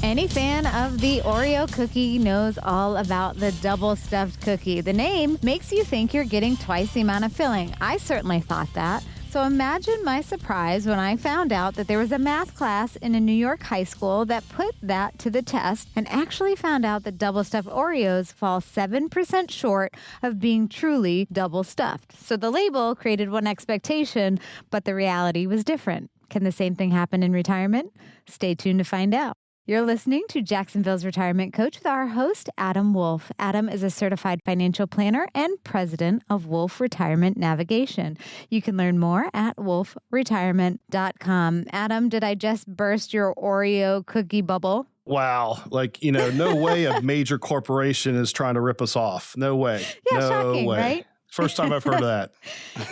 Any fan of the Oreo cookie knows all about the double stuffed cookie. The name makes you think you're getting twice the amount of filling. I certainly thought that. So imagine my surprise when I found out that there was a math class in a New York high school that put that to the test and actually found out that double stuffed Oreos fall 7% short of being truly double stuffed. So the label created one expectation, but the reality was different. Can the same thing happen in retirement? Stay tuned to find out. You're listening to Jacksonville's Retirement Coach with our host, Adam Wolf. Adam is a certified financial planner and president of Wolf Retirement Navigation. You can learn more at wolfretirement.com. Adam, did I just burst your Oreo cookie bubble? Wow. No way a major corporation is trying to rip us off. No way. Yeah, no shocking, way. Right? First time I've heard of that.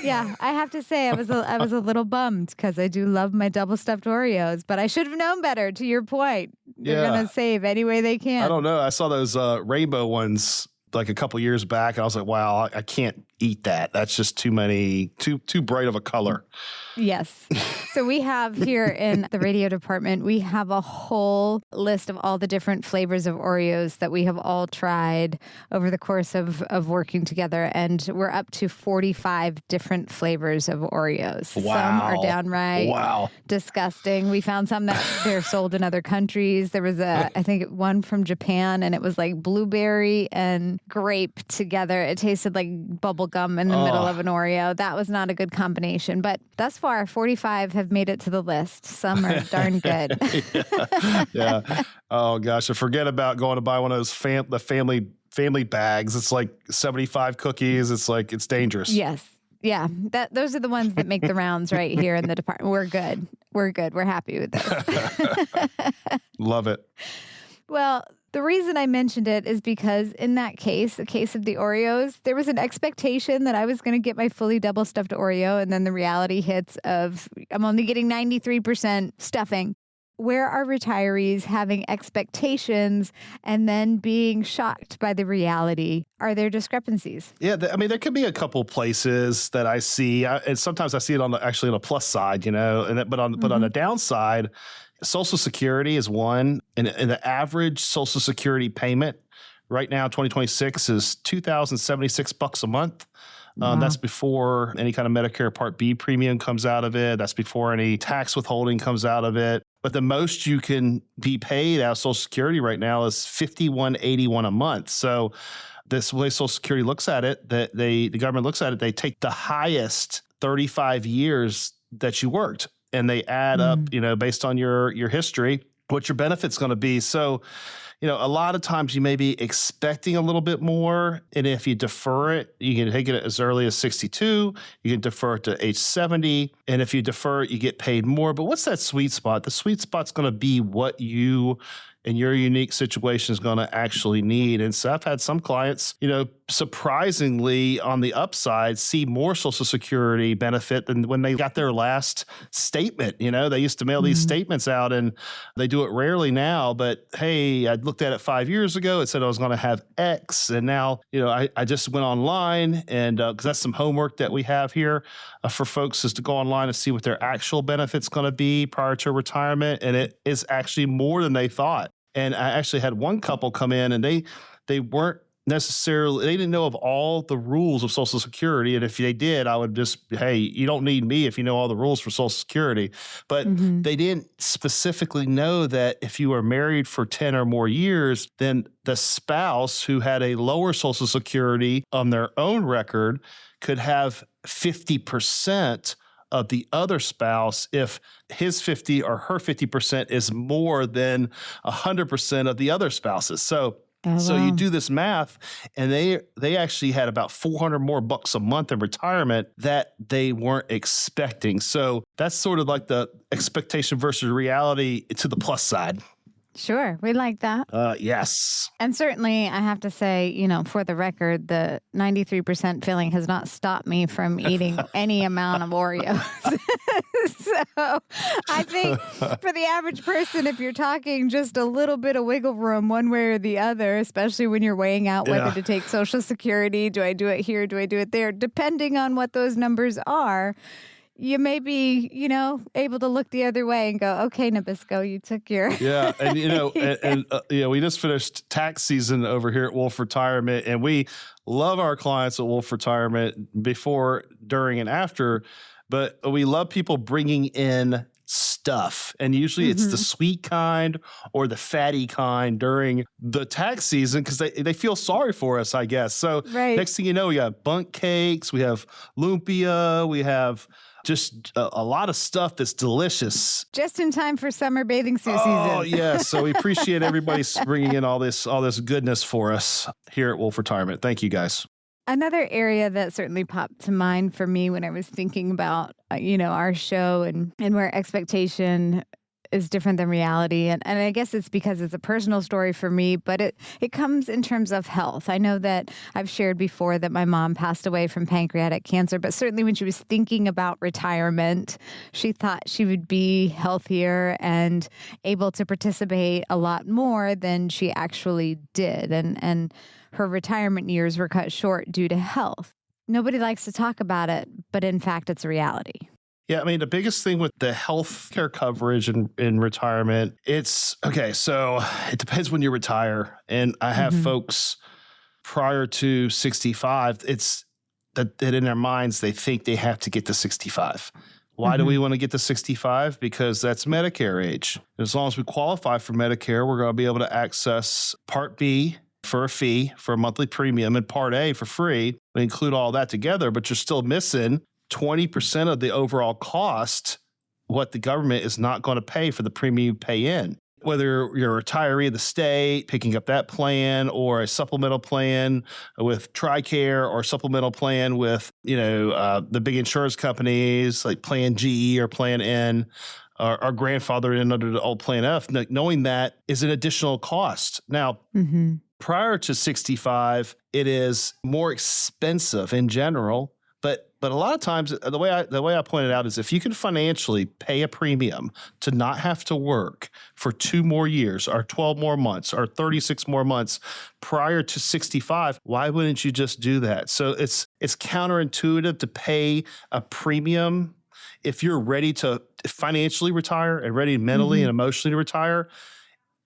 Yeah, I have to say I was a little bummed because I do love my double stuffed Oreos, but I should have known better. To your point, they're gonna save any way they can. I don't know. I saw those rainbow ones like a couple years back, and I was like, wow, I can't eat that. That's just too bright of a color. Yes. So we have here in the radio department, we have a whole list of all the different flavors of Oreos that we have all tried over the course of working together. And we're up to 45 different flavors of Oreos. Wow. Some are downright disgusting. We found some that they're sold in other countries. There was I think one from Japan, and it was like blueberry and grape together. It tasted like bubble gum in the middle of an Oreo. That was not a good combination. But thus far, 45 have made it to the list. Some are darn good. Yeah. Oh gosh, I forget about going to buy one of those the family bags. It's like 75 cookies. It's dangerous. Yes. Yeah. Those are the ones that make the rounds right here in the department. We're good. We're happy with this. Love it. Well, the reason I mentioned it is because in that case, the case of the Oreos, there was an expectation that I was going to get my fully double stuffed Oreo, and then the reality hits of I'm only getting 93% stuffing. Where are retirees having expectations and then being shocked by the reality? Are there discrepancies? Yeah, there could be a couple places that I see, and sometimes I see it on the plus side, but on the downside, Social Security is one, and the average Social Security payment right now, 2026, is $2,076 a month. Wow. That's before any kind of Medicare Part B premium comes out of it. That's before any tax withholding comes out of it. But the most you can be paid out of Social Security right now is $51.81 a month. So this way Social Security looks at it, that the government looks at it, they take the highest 35 years that you worked, and they add up, based on your history, what your benefit's going to be. So, a lot of times you may be expecting a little bit more. And if you defer it, you can take it as early as 62. You can defer it to age 70. And if you defer it, you get paid more. But what's that sweet spot? The sweet spot's going to be what you and your unique situation is going to actually need. And so I've had some clients, surprisingly on the upside, see more Social Security benefit than when they got their last statement. They used to mail these statements out, and they do it rarely now. But hey, I looked at it 5 years ago. It said I was going to have X. And now, I just went online, and because that's some homework that we have here for folks, is to go online and see what their actual benefit's going to be prior to retirement. And it is actually more than they thought. And I actually had one couple come in, and they weren't necessarily, they didn't know of all the rules of Social Security. And if they did, I would just, hey, you don't need me if you know all the rules for Social Security. But they didn't specifically know that if you were married for 10 or more years, then the spouse who had a lower Social Security on their own record could have 50% of the other spouse if his 50 or her 50% is more than 100% of the other spouses. So you do this math, and they actually had about $400 more a month in retirement that they weren't expecting. So that's sort of like the expectation versus reality to the plus side. Sure. We like that. Yes. And certainly, I have to say, for the record, the 93% filling has not stopped me from eating any amount of Oreos. So I think for the average person, if you're talking just a little bit of wiggle room one way or the other, especially when you're weighing out whether to take Social Security, do I do it here, do I do it there, depending on what those numbers are, you may be, able to look the other way and go, okay, Nabisco, you took your. Yeah. And, we just finished tax season over here at Wolf Retirement, and we love our clients at Wolf Retirement before, during, and after, but we love people bringing in stuff. And usually it's the sweet kind or the fatty kind during the tax season because they feel sorry for us, I guess. So next thing you know, we have bunk cakes, we have lumpia, we have just a lot of stuff that's delicious. Just in time for summer bathing suit season. Oh, yeah. So we appreciate everybody bringing in all this goodness for us here at Wolf Retirement. Thank you, guys. Another area that certainly popped to mind for me when I was thinking about, our show and where expectation is different than reality. And I guess it's because it's a personal story for me, but it comes in terms of health. I know that I've shared before that my mom passed away from pancreatic cancer, but certainly when she was thinking about retirement, she thought she would be healthier and able to participate a lot more than she actually did. And her retirement years were cut short due to health. Nobody likes to talk about it, but in fact, it's a reality. Yeah, I mean, the biggest thing with the health care coverage in retirement, so it depends when you retire. And I have folks prior to 65, it's that in their minds, they think they have to get to 65. Why do we want to get to 65? Because that's Medicare age. As long as we qualify for Medicare, we're going to be able to access Part B for a fee, for a monthly premium, and Part A for free. We include all that together, but you're still missing 20% of the overall cost, what the government is not going to pay for the premium you pay in. Whether you're a retiree of the state, picking up that plan, or a supplemental plan with TRICARE, or a supplemental plan with, the big insurance companies like Plan G or Plan N, or grandfathered in under the old Plan F, knowing that is an additional cost. Now, prior to 65, it is more expensive in general. But a lot of times, the way I pointed out is if you can financially pay a premium to not have to work for 2 more years or 12 more months or 36 more months prior to 65, why wouldn't you just do that? So it's counterintuitive to pay a premium if you're ready to financially retire and ready mentally and emotionally to retire.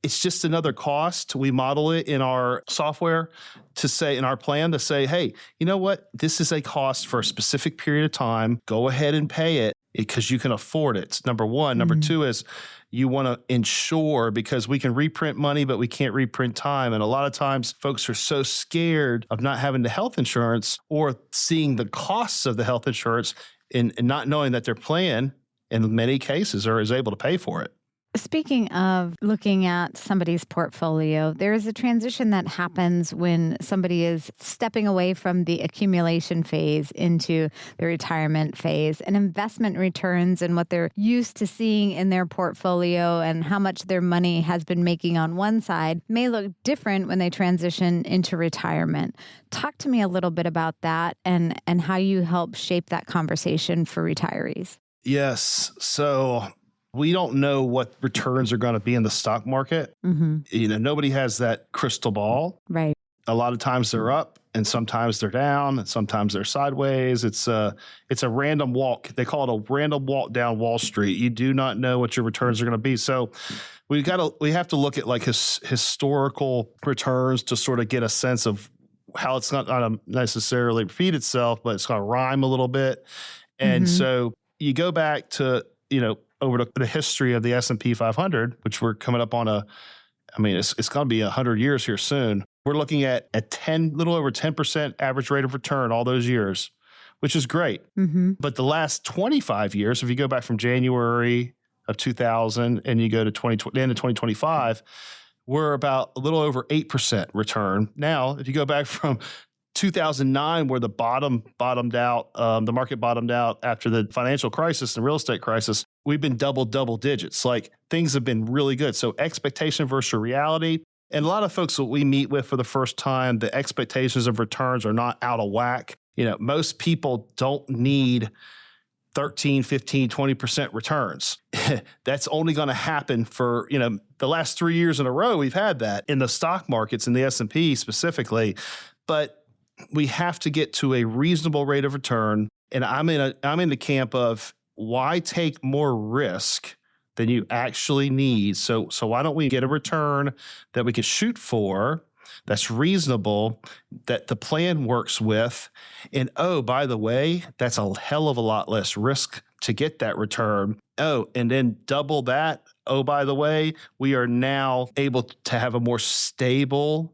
It's just another cost. We model it in our software to say, in our plan to say, hey, you know what? This is a cost for a specific period of time. Go ahead and pay it because you can afford it. Number one. Number two is you want to insure, because we can reprint money, but we can't reprint time. And a lot of times folks are so scared of not having the health insurance or seeing the costs of the health insurance and not knowing that their plan in many cases is able to pay for it. Speaking of looking at somebody's portfolio, there is a transition that happens when somebody is stepping away from the accumulation phase into the retirement phase, and investment returns and what they're used to seeing in their portfolio and how much their money has been making on one side may look different when they transition into retirement. Talk to me a little bit about that and how you help shape that conversation for retirees. Yes. So we don't know what returns are going to be in the stock market. Nobody has that crystal ball. Right. A lot of times they're up and sometimes they're down and sometimes they're sideways. It's a random walk. They call it a random walk down Wall Street. You do not know what your returns are going to be. So we have to look at like historical returns to sort of get a sense of how it's not going to necessarily repeat itself, but it's going to rhyme a little bit. And so you go back to, over the history of the S&P 500, which we're coming up on it's going to be 100 years here soon. We're looking at a little over 10% average rate of return all those years, which is great. But the last 25 years, if you go back from January of 2000 and you go to the end of 2025, we're about a little over 8% return. Now, if you go back from 2009, where the bottomed out, the market bottomed out after the financial crisis and real estate crisis, we've been double digits. Like, things have been really good. So expectation versus reality. And a lot of folks that we meet with for the first time, the expectations of returns are not out of whack. Most people don't need 13, 15, 20% returns. That's only going to happen for, the last 3 years in a row, we've had that in the stock markets, in the S&P specifically. But we have to get to a reasonable rate of return. And I'm in the camp of, why take more risk than you actually need? So why don't we get a return that we can shoot for, that's reasonable, that the plan works with, and oh, by the way, that's a hell of a lot less risk to get that return. Oh, and then double that. Oh, by the way, we are now able to have a more stable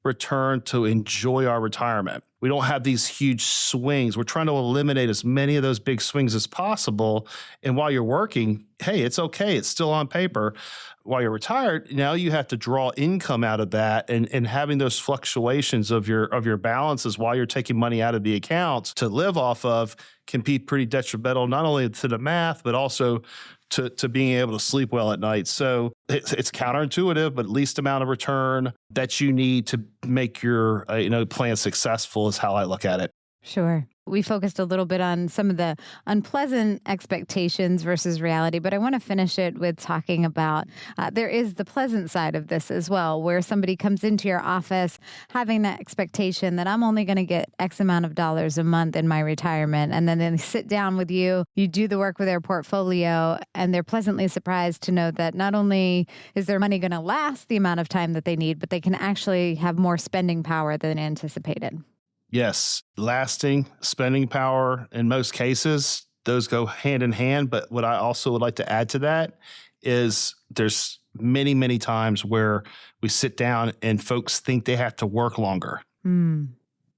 return to enjoy our retirement. We don't have these huge swings. We're trying to eliminate as many of those big swings as possible. And while you're working, hey, it's okay. It's still on paper. While you're retired, now you have to draw income out of that, and having those fluctuations of your balances while you're taking money out of the account to live off of can be pretty detrimental, not only to the math, but also to being able to sleep well at night. So it's counterintuitive, but least amount of return that you need to make your plan successful is how I look at it. Sure. We focused a little bit on some of the unpleasant expectations versus reality, but I want to finish it with talking about there is the pleasant side of this as well, where somebody comes into your office having that expectation that I'm only going to get X amount of dollars a month in my retirement. And then they sit down with you, you do the work with their portfolio, and they're pleasantly surprised to know that not only is their money going to last the amount of time that they need, but they can actually have more spending power than anticipated. Yes, lasting spending power in most cases, those go hand in hand. But what I also would like to add to that is there's many, many times where we sit down and folks think they have to work longer.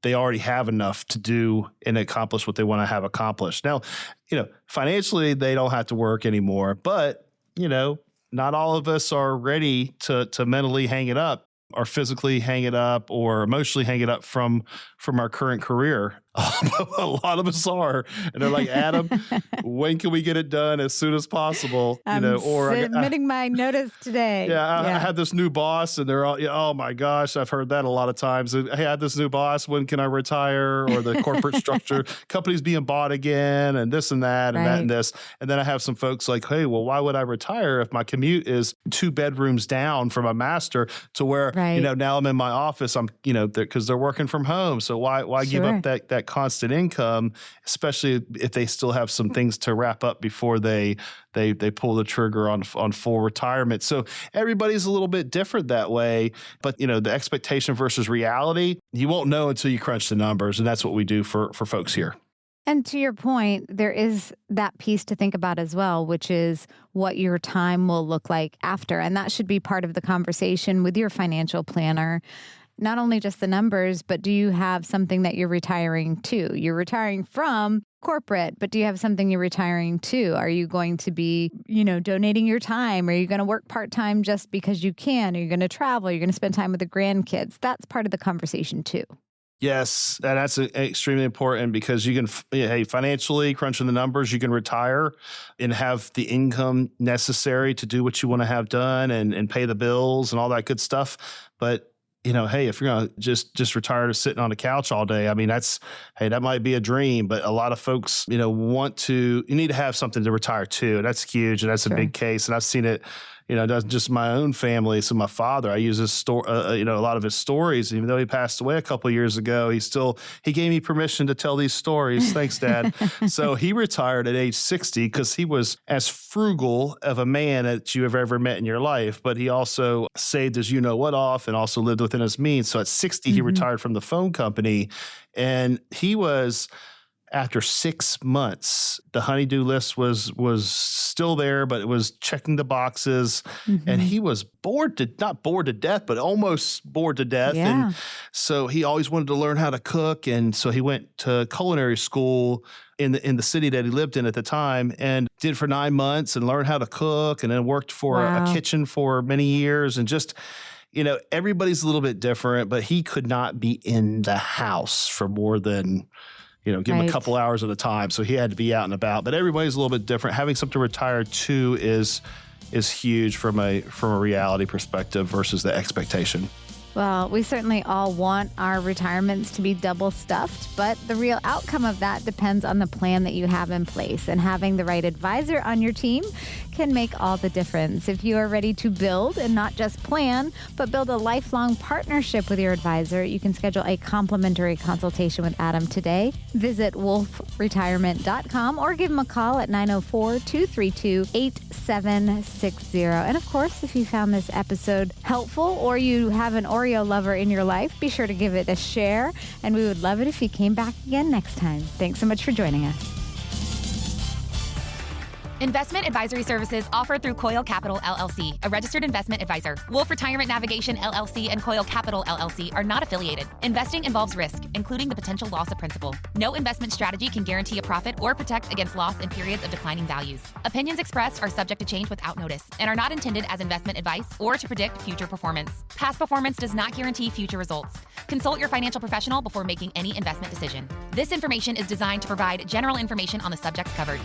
They already have enough to do and accomplish what they want to have accomplished. Now, financially, they don't have to work anymore, but, not all of us are ready to mentally hang it up, or physically hang it up, or emotionally hang it up from our current career. A lot of us are, and they're like, Adam, when can we get it done as soon as possible? Submitting my notice today. I had this new boss, and they're all, oh my gosh, I've heard that a lot of times. Hey, I had this new boss. When can I retire? Or the corporate structure, companies being bought again, and this and that, and that and this. And then I have some folks like, hey, well, why would I retire if my commute is 2 bedrooms down from a master to where now I'm in my office? I'm because they're working from home. So why give up that constant income, especially if they still have some things to wrap up before they pull the trigger on full retirement. So everybody's a little bit different that way. But the expectation versus reality, you won't know until you crunch the numbers, and that's what we do for folks here. And to your point, there is that piece to think about as well, which is what your time will look like after. And that should be part of the conversation with your financial planner. Not only just the numbers, but do you have something that you're retiring to? You're retiring from corporate, but do you have something you're retiring to? Are you going to be, donating your time? Are you going to work part-time just because you can? Are you going to travel? You're going to spend time with the grandkids? That's part of the conversation too. Yes, and that's extremely important because you can, financially crunching the numbers, you can retire and have the income necessary to do what you want to have done and pay the bills and all that good stuff. But if you're going to just retire to sitting on the couch all day, I mean, that might be a dream, but a lot of folks, you need to have something to retire to. And that's huge. And that's a big case. And I've seen it, that's just my own family. So my father, I use his story, a lot of his stories, even though he passed away a couple of years ago, he gave me permission to tell these stories. Thanks, Dad. So he retired at age 60 because he was as frugal of a man that you have ever met in your life, but he also saved his you-know-what off and also lived within his means. So at 60, he retired from the phone company, and he was... After 6 months, the honey-do list was still there, but it was checking the boxes, and he was not bored to death, but almost bored to death. Yeah. And so he always wanted to learn how to cook, and so he went to culinary school in the city that he lived in at the time, and did for 9 months and learned how to cook, and then worked for a kitchen for many years, and just. Everybody's a little bit different, but he could not be in the house for more than. Give him a couple hours at a time. So he had to be out and about. But everybody's a little bit different. Having something to retire to is huge from a reality perspective versus the expectation. Well, we certainly all want our retirements to be double stuffed, but the real outcome of that depends on the plan that you have in place. And having the right advisor on your team can make all the difference. If you are ready to build and not just plan, but build a lifelong partnership with your advisor, you can schedule a complimentary consultation with Adam today. Visit wolfretirement.com or give him a call at 904-232-8760. And of course, if you found this episode helpful or you have an Oreo lover in your life, be sure to give it a share. And we would love it if you came back again next time. Thanks so much for joining us. Investment advisory services offered through Coil Capital LLC, a registered investment advisor. Wolf Retirement Navigation LLC and Coil Capital LLC are not affiliated. Investing involves risk, including the potential loss of principal. No investment strategy can guarantee a profit or protect against loss in periods of declining values. Opinions expressed are subject to change without notice and are not intended as investment advice or to predict future performance. Past performance does not guarantee future results. Consult your financial professional before making any investment decision. This information is designed to provide general information on the subjects covered.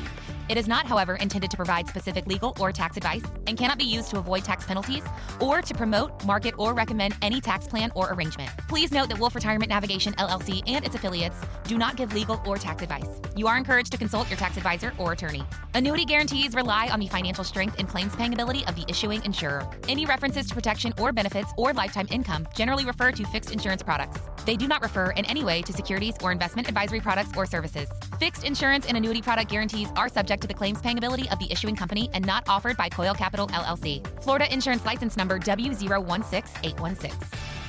It is not, however, intended to provide specific legal or tax advice and cannot be used to avoid tax penalties or to promote, market, or recommend any tax plan or arrangement. Please note that Wolf Retirement Navigation LLC and its affiliates do not give legal or tax advice. You are encouraged to consult your tax advisor or attorney. Annuity guarantees rely on the financial strength and claims paying ability of the issuing insurer. Any references to protection or benefits or lifetime income generally refer to fixed insurance products. They do not refer in any way to securities or investment advisory products or services. Fixed insurance and annuity product guarantees are subject to the claims paying ability of the issuing company and not offered by Coil Capital LLC. Florida Insurance License Number W016816.